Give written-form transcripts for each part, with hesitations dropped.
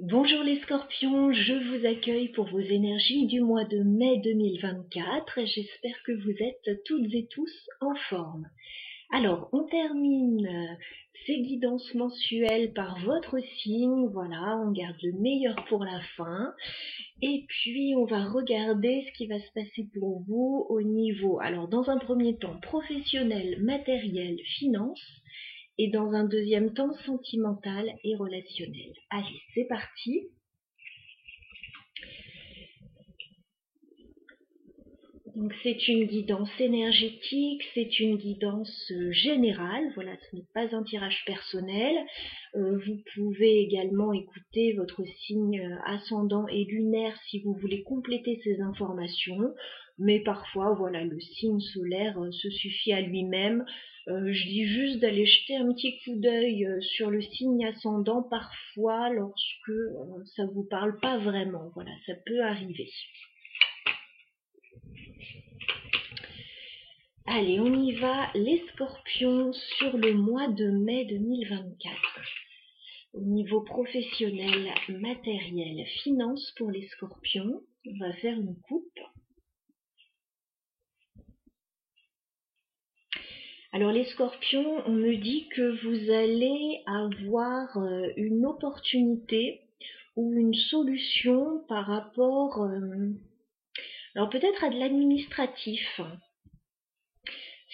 Bonjour les scorpions, je vous accueille pour vos énergies du mois de mai 2024. J'espère que vous êtes toutes et tous en forme. Alors, on termine ces guidances mensuelles par votre signe. Voilà, on garde le meilleur pour la fin. Et puis, on va regarder ce qui va se passer pour vous au niveau, alors dans un premier temps, professionnel, matériel, finance. Et dans un deuxième temps, sentimental et relationnel. Allez, c'est parti. Donc c'est une guidance énergétique, c'est une guidance générale, voilà, ce n'est pas un tirage personnel. Vous pouvez également écouter votre signe ascendant et lunaire si vous voulez compléter ces informations, mais parfois, voilà, le signe solaire se suffit à lui-même. Je dis juste d'aller jeter un petit coup d'œil sur le signe ascendant parfois lorsque ça vous parle pas vraiment, voilà, ça peut arriver. Allez, on y va, les scorpions, sur le mois de mai 2024. Au niveau professionnel, matériel, finance pour les scorpions, on va faire une coupe. Alors les scorpions, on me dit que vous allez avoir une opportunité ou une solution par rapport, alors peut-être à de l'administratif.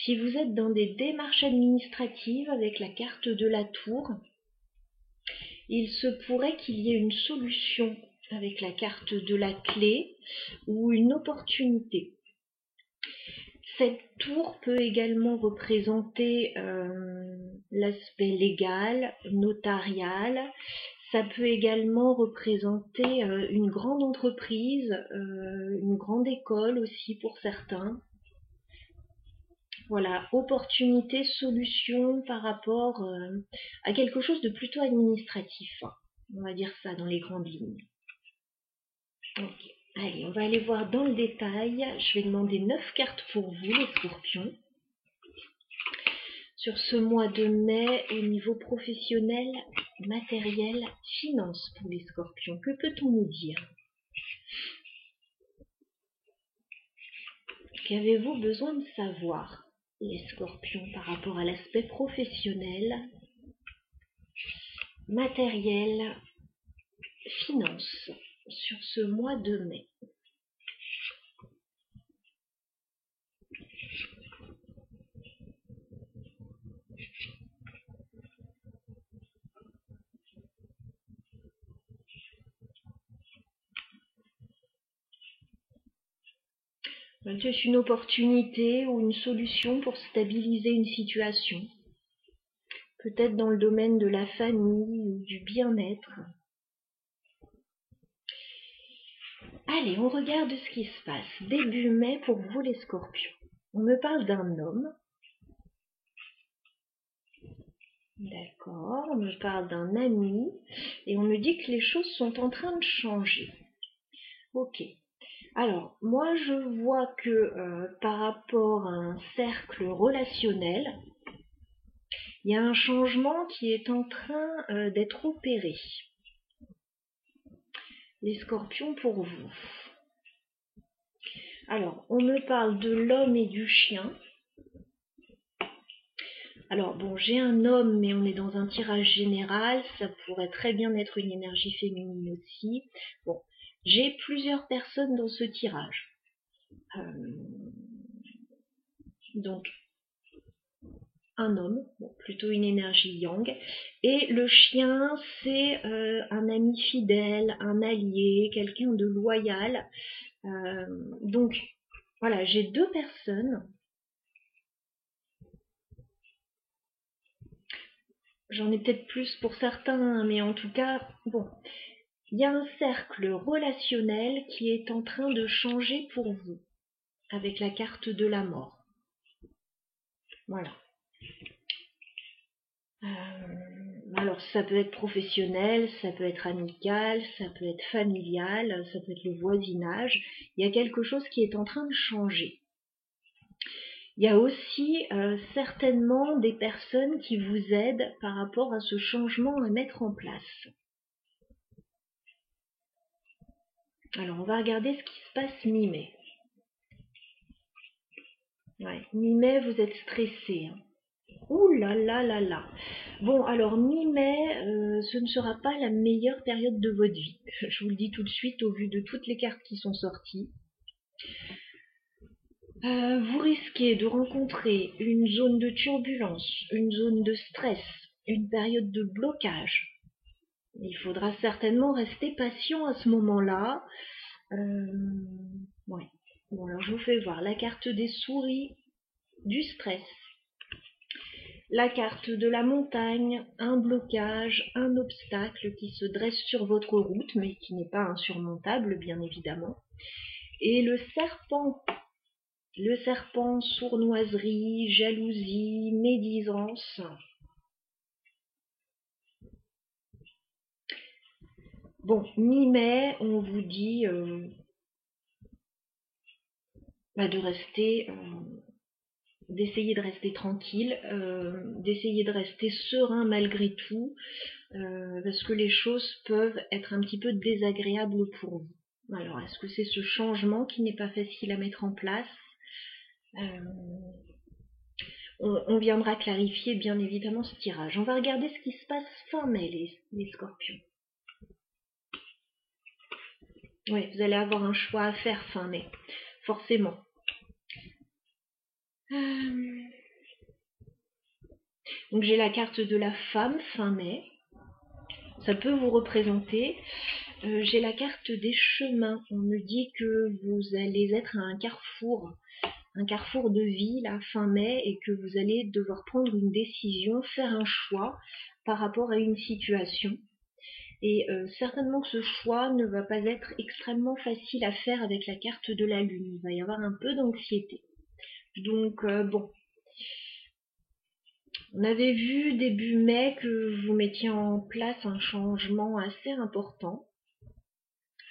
Si vous êtes dans des démarches administratives avec la carte de la tour, il se pourrait qu'il y ait une solution avec la carte de la clé ou une opportunité. Cette tour peut également représenter l'aspect légal, notarial. Ça peut également représenter une grande entreprise, une grande école aussi pour certains. Voilà, opportunité, solution par rapport à quelque chose de plutôt administratif. On va dire ça dans les grandes lignes. Ok, allez, on va aller voir dans le détail. Je vais demander 9 cartes pour vous, les scorpions. Sur ce mois de mai, au niveau professionnel, matériel, finance pour les scorpions. Que peut-on nous dire? Qu'avez-vous besoin de savoir, les scorpions, par rapport à l'aspect professionnel, matériel, finance, sur ce mois de mai? C'est une opportunité ou une solution pour stabiliser une situation. Peut-être dans le domaine de la famille ou du bien-être. Allez, on regarde ce qui se passe. Début mai pour vous les scorpions. On me parle d'un homme. D'accord, on me parle d'un ami. Et on me dit que les choses sont en train de changer. Ok. Alors, moi je vois que par rapport à un cercle relationnel, il y a un changement qui est en train d'être opéré. Les scorpions pour vous. Alors, on me parle de l'homme et du chien. Alors bon, j'ai un homme, mais on est dans un tirage général, ça pourrait très bien être une énergie féminine aussi. Bon, j'ai plusieurs personnes dans ce tirage. Donc, un homme, bon, plutôt une énergie yang, et le chien, c'est un ami fidèle, un allié, quelqu'un de loyal. Donc, voilà, j'ai deux personnes. J'en ai peut-être plus pour certains, mais en tout cas, bon, il y a un cercle relationnel qui est en train de changer pour vous, avec la carte de la mort. Voilà. Alors, ça peut être professionnel, ça peut être amical, ça peut être familial, ça peut être le voisinage. Il y a quelque chose qui est en train de changer. Il y a aussi certainement des personnes qui vous aident par rapport à ce changement à mettre en place. Alors, on va regarder ce qui se passe mi-mai. Ouais, mi-mai, vous êtes stressé. Hein. Ouh là là là là. Bon, alors mi-mai, ce ne sera pas la meilleure période de votre vie. Je vous le dis tout de suite au vu de toutes les cartes qui sont sorties. Vous risquez de rencontrer une zone de turbulence, une zone de stress, une période de blocage. Il faudra certainement rester patient à ce moment-là. Ouais. Bon, alors je vous fais voir la carte des souris, du stress, la carte de la montagne, un blocage, un obstacle qui se dresse sur votre route, mais qui n'est pas insurmontable, bien évidemment. Et le serpent. Le serpent, sournoiserie, jalousie, médisance. Bon, mi-mai, on vous dit de rester, d'essayer de rester tranquille, d'essayer de rester serein malgré tout, parce que les choses peuvent être un petit peu désagréables pour vous. Alors, est-ce que c'est ce changement qui n'est pas facile à mettre en place? On viendra clarifier bien évidemment ce tirage. On va regarder ce qui se passe fin mai, les scorpions. Oui, vous allez avoir un choix à faire fin mai, forcément. Donc j'ai la carte de la femme fin mai. Ça peut vous représenter. J'ai la carte des chemins. On me dit que vous allez être à un carrefour de vie la fin mai et que vous allez devoir prendre une décision, faire un choix par rapport à une situation. Et certainement que ce choix ne va pas être extrêmement facile à faire avec la carte de la lune. Il va y avoir un peu d'anxiété. Donc bon, on avait vu début mai que vous mettiez en place un changement assez important.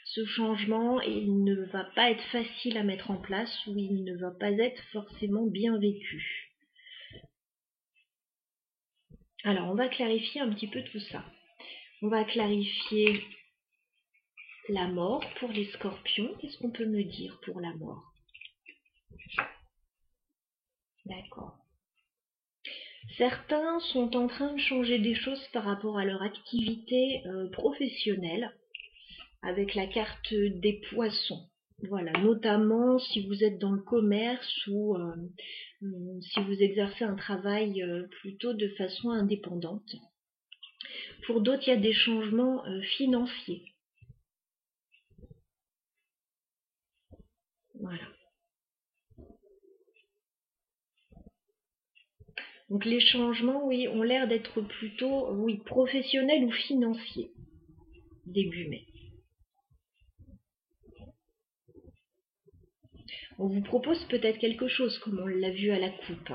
Ce changement, il ne va pas être facile à mettre en place ou il ne va pas être forcément bien vécu. Alors, on va clarifier un petit peu tout ça. On va clarifier la mort pour les scorpions. Qu'est-ce qu'on peut me dire pour la mort? D'accord. Certains sont en train de changer des choses par rapport à leur activité professionnelle avec la carte des poissons. Voilà, notamment si vous êtes dans le commerce ou si vous exercez un travail plutôt de façon indépendante. Pour d'autres, il y a des changements financiers. Voilà. Donc les changements, oui, ont l'air d'être plutôt, oui, professionnels ou financiers, début mai. On vous propose peut-être quelque chose, comme on l'a vu à la coupe.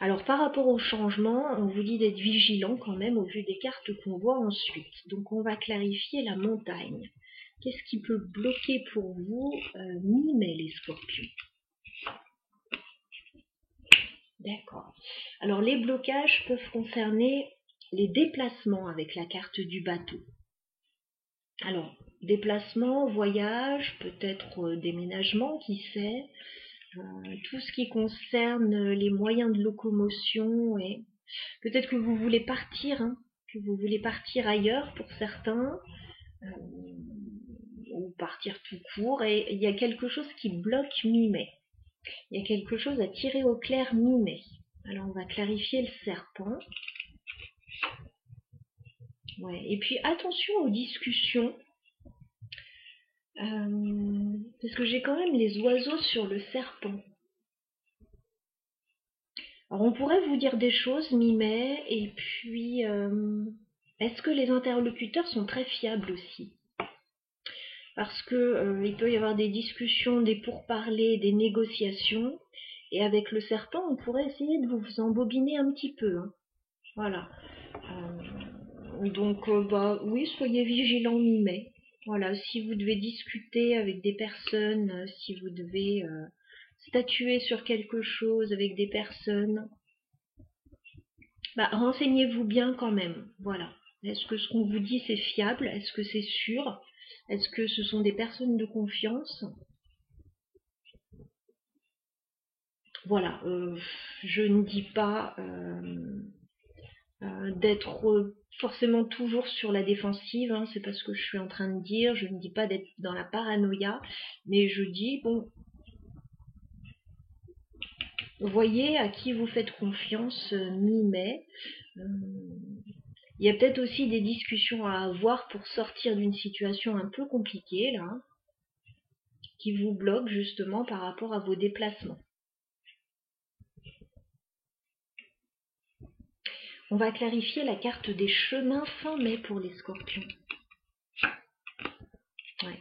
Alors par rapport au changement, on vous dit d'être vigilant quand même au vu des cartes qu'on voit ensuite. Donc on va clarifier la montagne. Qu'est-ce qui peut bloquer pour vous mi-mai les scorpions? D'accord. Alors les blocages peuvent concerner les déplacements avec la carte du bateau. Alors, déplacement, voyage, peut-être déménagement, qui sait, tout ce qui concerne les moyens de locomotion et peut-être que vous voulez partir, hein, que vous voulez partir ailleurs pour certains, ou partir tout court, et il y a quelque chose qui bloque mi-mai. Il y a quelque chose à tirer au clair mi-mai. Alors on va clarifier le serpent. Ouais. Et puis attention aux discussions. Parce que j'ai quand même les oiseaux sur le serpent. Alors on pourrait vous dire des choses mi-mai, et puis est-ce que les interlocuteurs sont très fiables aussi? Parce que il peut y avoir des discussions, des pourparlers, des négociations, et avec le serpent, on pourrait essayer de vous embobiner un petit peu. Hein. Voilà. Donc oui, soyez vigilants mi-mai. Voilà, si vous devez discuter avec des personnes, si vous devez statuer sur quelque chose avec des personnes, renseignez-vous bien quand même. Voilà. Est-ce que ce qu'on vous dit c'est fiable? Est-ce que c'est sûr? Est-ce que ce sont des personnes de confiance? Voilà, je ne dis pas d'être forcément toujours sur la défensive, hein, c'est pas ce que je suis en train de dire, je ne dis pas d'être dans la paranoïa, mais je dis, bon, voyez à qui vous faites confiance mi-mai. Il y a peut-être aussi des discussions à avoir pour sortir d'une situation un peu compliquée, là, qui vous bloque justement par rapport à vos déplacements. On va clarifier la carte des chemins fin mai pour les scorpions. Ouais.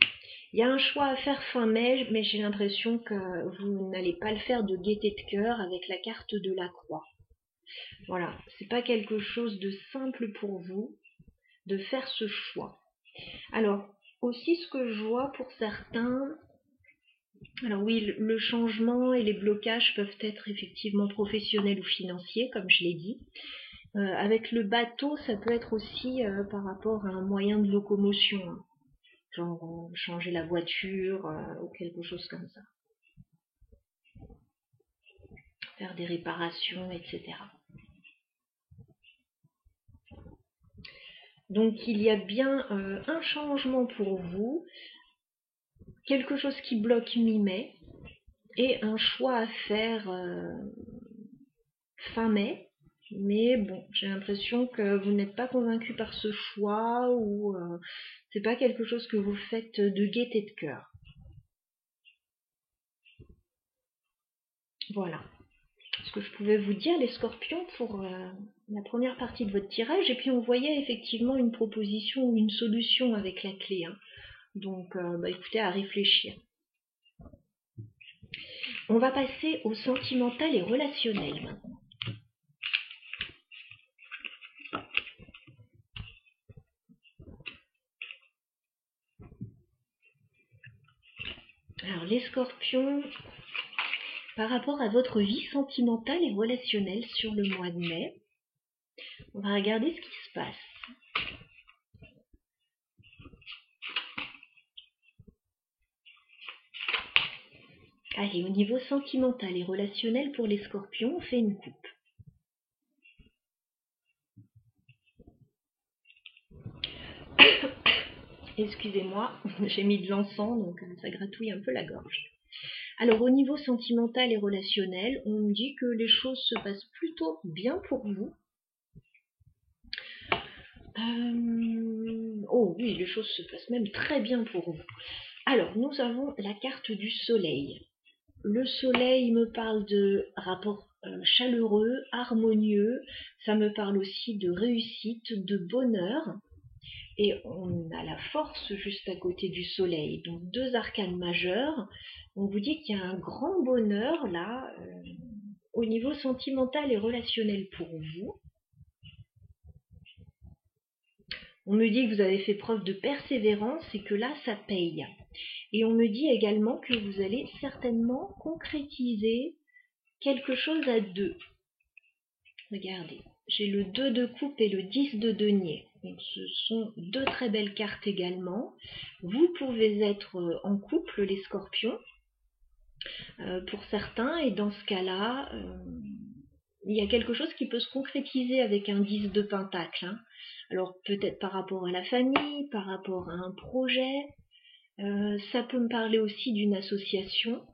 Il y a un choix à faire fin mai, mais j'ai l'impression que vous n'allez pas le faire de gaieté de cœur avec la carte de la croix. Voilà, c'est pas quelque chose de simple pour vous de faire ce choix. Alors, aussi ce que je vois pour certains, alors oui, le changement et les blocages peuvent être effectivement professionnels ou financiers, comme je l'ai dit. Avec le bateau, ça peut être aussi par rapport à un moyen de locomotion, hein. Genre changer la voiture ou quelque chose comme ça. Faire des réparations, etc. Donc il y a bien un changement pour vous, quelque chose qui bloque mi-mai, et un choix à faire fin mai. Mais bon, j'ai l'impression que vous n'êtes pas convaincu par ce choix ou c'est pas quelque chose que vous faites de gaieté de cœur. Voilà ce que je pouvais vous dire, les scorpions, pour la première partie de votre tirage. Et puis on voyait effectivement une proposition ou une solution avec la clé, hein. Donc écoutez, à réfléchir. On va passer au sentimental et relationnel maintenant. Alors les scorpions, par rapport à votre vie sentimentale et relationnelle sur le mois de mai, on va regarder ce qui se passe. Allez, au niveau sentimental et relationnel pour les scorpions, on fait une coupe. Excusez-moi, j'ai mis de l'encens, donc ça gratouille un peu la gorge. Alors au niveau sentimental et relationnel, on me dit que les choses se passent plutôt bien pour vous. Oh oui, les choses se passent même très bien pour vous. Alors nous avons la carte du soleil. Le soleil me parle de rapport chaleureux, harmonieux, ça me parle aussi de réussite, de bonheur. Et on a la force juste à côté du soleil, donc deux arcanes majeures. On vous dit qu'il y a un grand bonheur là, au niveau sentimental et relationnel pour vous. On me dit que vous avez fait preuve de persévérance et que là, ça paye. Et on me dit également que vous allez certainement concrétiser quelque chose à deux. Regardez, j'ai le 2 de coupe et le 10 de denier. Donc ce sont deux très belles cartes également. Vous pouvez être en couple, les scorpions, pour certains, et dans ce cas-là, il y a quelque chose qui peut se concrétiser avec un 10 de pentacle, hein. Alors peut-être par rapport à la famille, par rapport à un projet, ça peut me parler aussi d'une association,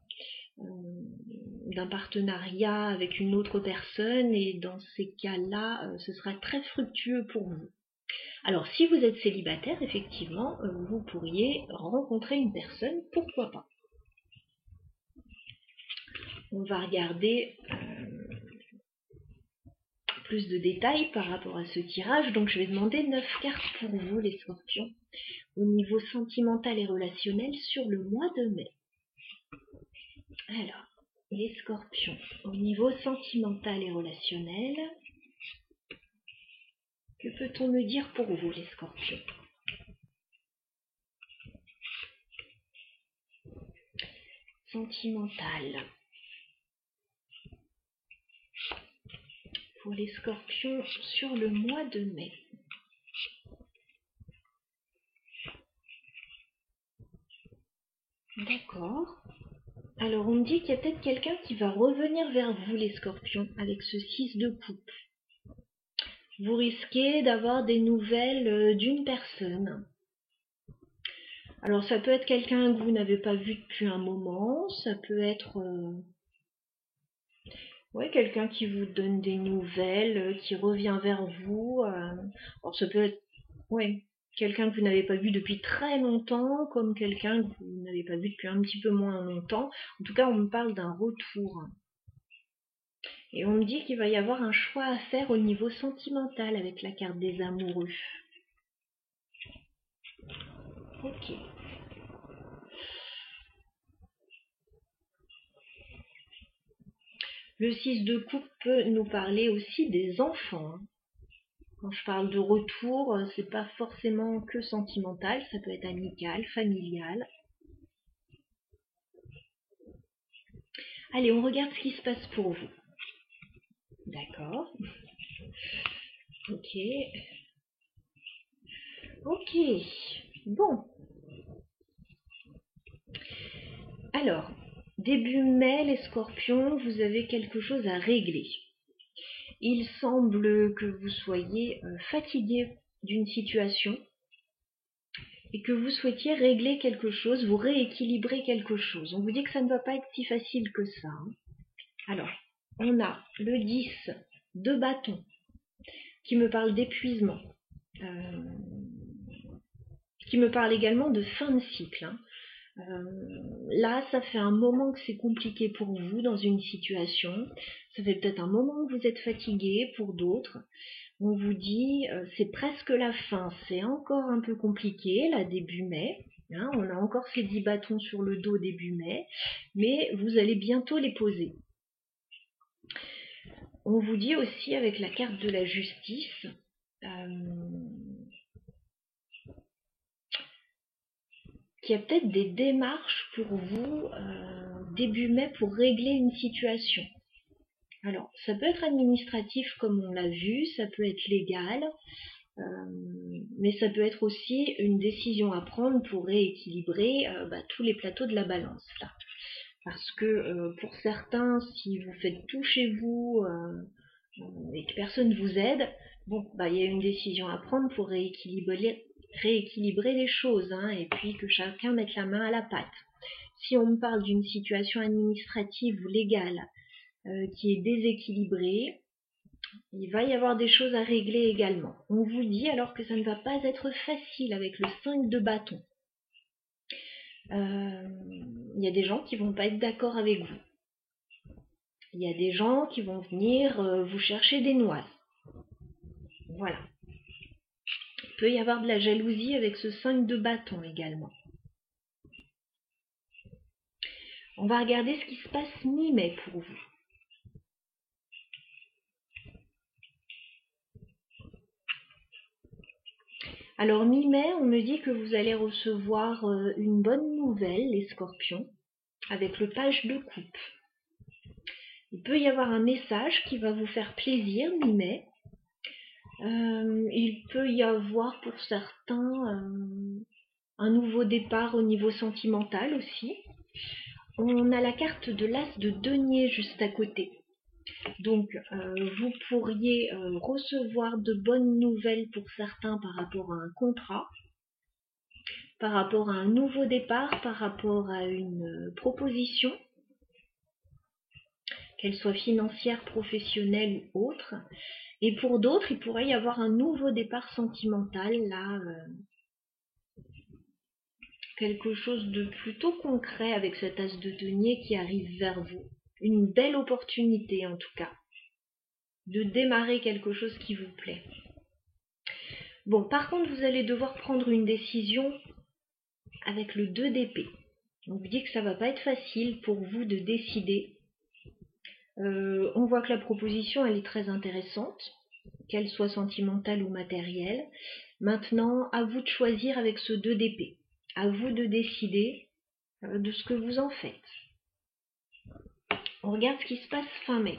d'un partenariat avec une autre personne, et dans ces cas-là, ce sera très fructueux pour vous. Alors si vous êtes célibataire, effectivement, vous pourriez rencontrer une personne, pourquoi pas. On va regarder plus de détails par rapport à ce tirage, donc je vais demander 9 cartes pour vous, les scorpions, au niveau sentimental et relationnel sur le mois de mai. Alors, les scorpions, au niveau sentimental et relationnel, que peut-on me dire pour vous, les scorpions? Sentimental. Pour les scorpions sur le mois de mai. D'accord. Alors, on me dit qu'il y a peut-être quelqu'un qui va revenir vers vous, les scorpions, avec ce 6 de coupe. Vous risquez d'avoir des nouvelles d'une personne. Alors, ça peut être quelqu'un que vous n'avez pas vu depuis un moment, ça peut être quelqu'un qui vous donne des nouvelles, qui revient vers vous. Alors, ça peut être quelqu'un que vous n'avez pas vu depuis très longtemps, comme quelqu'un que vous n'avez pas vu depuis un petit peu moins longtemps. En tout cas, on me parle d'un retour. Et on me dit qu'il va y avoir un choix à faire au niveau sentimental avec la carte des amoureux. Ok. Le 6 de coupe peut nous parler aussi des enfants. Quand je parle de retour, c'est pas forcément que sentimental, ça peut être amical, familial. Allez, on regarde ce qui se passe pour vous. D'accord. Ok. Ok. Bon. Alors, début mai, les scorpions, vous avez quelque chose à régler. Il semble que vous soyez fatigué d'une situation et que vous souhaitiez régler quelque chose, vous rééquilibrer quelque chose. On vous dit que ça ne va pas être si facile que ça. Alors, on a le 10 de bâton qui me parle d'épuisement, qui me parle également de fin de cycle. Là, ça fait un moment que c'est compliqué pour vous dans une situation. Ça fait peut-être un moment que vous êtes fatigué pour d'autres. On vous dit, c'est presque la fin. C'est encore un peu compliqué, là, début mai. On a encore ces 10 bâtons sur le dos début mai. Mais vous allez bientôt les poser. On vous dit aussi avec la carte de la justice, qu'il y a peut-être des démarches pour vous début mai pour régler une situation. Alors, ça peut être administratif comme on l'a vu, ça peut être légal, mais ça peut être aussi une décision à prendre pour rééquilibrer tous les plateaux de la balance là. Parce que pour certains, si vous faites tout chez vous et que personne vous aide, il y a une décision à prendre pour rééquilibrer les choses, et puis que chacun mette la main à la pâte. Si on me parle d'une situation administrative ou légale qui est déséquilibrée, il va y avoir des choses à régler également. On vous dit alors que ça ne va pas être facile avec le 5 de bâton. Il y a des gens qui vont pas être d'accord avec vous. Il y a des gens qui vont venir vous chercher des noises. Voilà. Il peut y avoir de la jalousie avec ce 5 de bâton également. On va regarder ce qui se passe mi-mai pour vous. Alors mi-mai, on me dit que vous allez recevoir une bonne nouvelle, les scorpions, avec le page de coupe. Il peut y avoir un message qui va vous faire plaisir mi-mai. Il peut y avoir pour certains un nouveau départ au niveau sentimental aussi. On a la carte de l'as de denier juste à côté. Donc vous pourriez recevoir de bonnes nouvelles pour certains par rapport à un contrat, par rapport à un nouveau départ, par rapport à une proposition, qu'elle soit financière, professionnelle ou autre. Et pour d'autres, il pourrait y avoir un nouveau départ sentimental, là, quelque chose de plutôt concret avec cet as de denier qui arrive vers vous. Une belle opportunité en tout cas, de démarrer quelque chose qui vous plaît. Bon, par contre, vous allez devoir prendre une décision avec le 2 d'épée. On vous dit que ça va pas être facile pour vous de décider. On voit que la proposition, elle est très intéressante, qu'elle soit sentimentale ou matérielle. Maintenant, à vous de choisir avec ce 2 d'épée. À vous de décider de ce que vous en faites. On regarde ce qui se passe fin mai.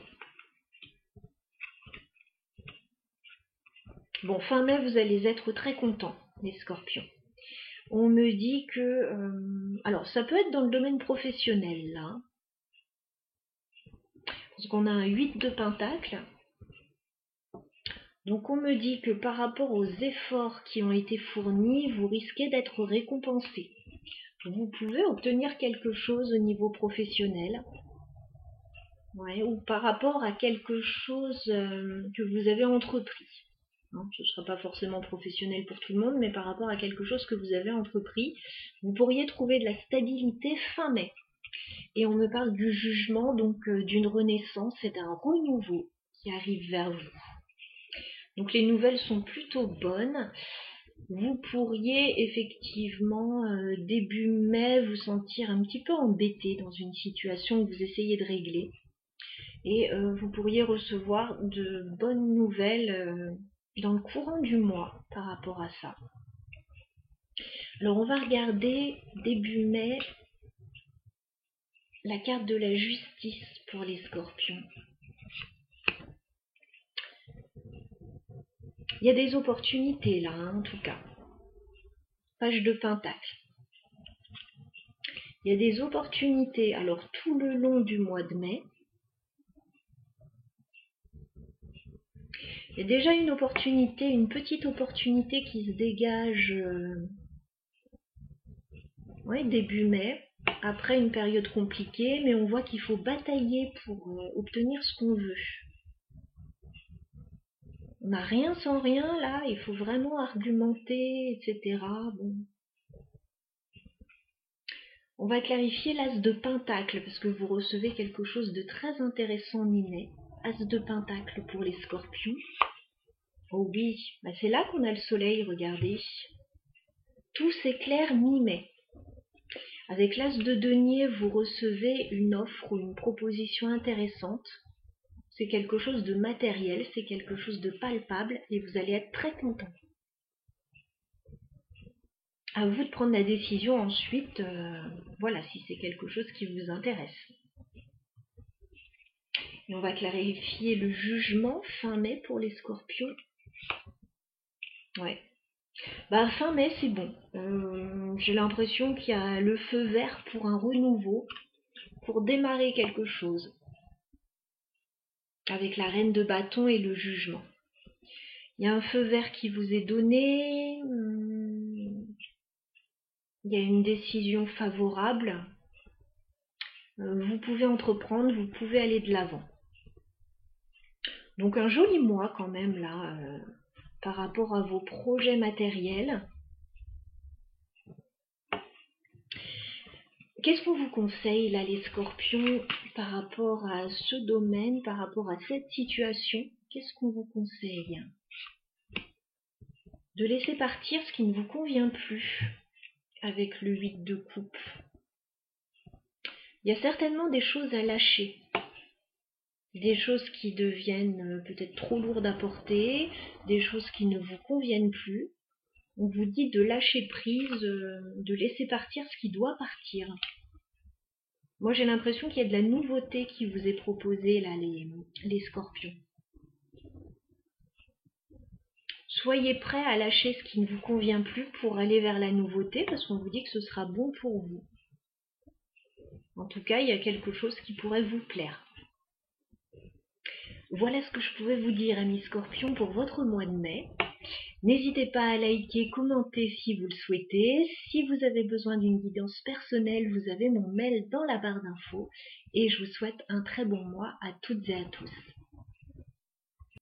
Bon, fin mai, vous allez être très contents, les scorpions. On me dit que... alors, ça peut être dans le domaine professionnel, là. Parce qu'on a un 8 de pentacle. Donc on me dit que par rapport aux efforts qui ont été fournis, vous risquez d'être récompensé. Vous pouvez obtenir quelque chose au niveau professionnel. Ouais, ou par rapport à quelque chose que vous avez entrepris. Hein, ce ne sera pas forcément professionnel pour tout le monde, mais par rapport à quelque chose que vous avez entrepris, vous pourriez trouver de la stabilité fin mai. Et on me parle du jugement, donc d'une renaissance et d'un renouveau qui arrive vers vous. Donc les nouvelles sont plutôt bonnes. Vous pourriez effectivement, début mai, vous sentir un petit peu embêté dans une situation que vous essayez de régler. Et vous pourriez recevoir de bonnes nouvelles dans le courant du mois par rapport à ça. Alors on va regarder début mai la carte de la justice pour les scorpions. Il y a des opportunités là, hein, en tout cas. Page de pentacle. Il y a des opportunités, alors tout le long du mois de mai. Il y a déjà une opportunité, une petite opportunité qui se dégage début mai, après une période compliquée, mais on voit qu'il faut batailler pour obtenir ce qu'on veut. On n'a rien sans rien là, il faut vraiment argumenter, etc. Bon. On va clarifier l'as de pentacle parce que vous recevez quelque chose de très intéressant mi-mai. As de pentacle pour les scorpions. Oh oui, bah c'est là qu'on a le soleil, regardez. Tout s'éclaire mi-mai. Avec l'as de denier, vous recevez une offre ou une proposition intéressante. C'est quelque chose de matériel, c'est quelque chose de palpable et vous allez être très content. À vous de prendre la décision ensuite, voilà, si c'est quelque chose qui vous intéresse. Et on va clarifier le jugement fin mai pour les scorpions. Ouais. Bah, fin mai, c'est bon. J'ai l'impression qu'il y a le feu vert pour un renouveau, pour démarrer quelque chose. Avec la reine de bâton et le jugement. Il y a un feu vert qui vous est donné. Il y a une décision favorable. Vous pouvez entreprendre, vous pouvez aller de l'avant. Donc un joli mois quand même là, par rapport à vos projets matériels. Qu'est-ce qu'on vous conseille là les scorpions par rapport à ce domaine, par rapport à cette situation? Qu'est-ce qu'on vous conseille? De laisser partir ce qui ne vous convient plus avec le 8 de coupe. Il y a certainement des choses à lâcher. Des choses qui deviennent peut-être trop lourdes à porter, des choses qui ne vous conviennent plus. On vous dit de lâcher prise, de laisser partir ce qui doit partir. Moi j'ai l'impression qu'il y a de la nouveauté qui vous est proposée là, les scorpions. Soyez prêts à lâcher ce qui ne vous convient plus pour aller vers la nouveauté parce qu'on vous dit que ce sera bon pour vous. En tout cas, il y a quelque chose qui pourrait vous plaire. Voilà ce que je pouvais vous dire, amis scorpions, pour votre mois de mai. N'hésitez pas à liker, commenter si vous le souhaitez. Si vous avez besoin d'une guidance personnelle, vous avez mon mail dans la barre d'infos. Et je vous souhaite un très bon mois à toutes et à tous.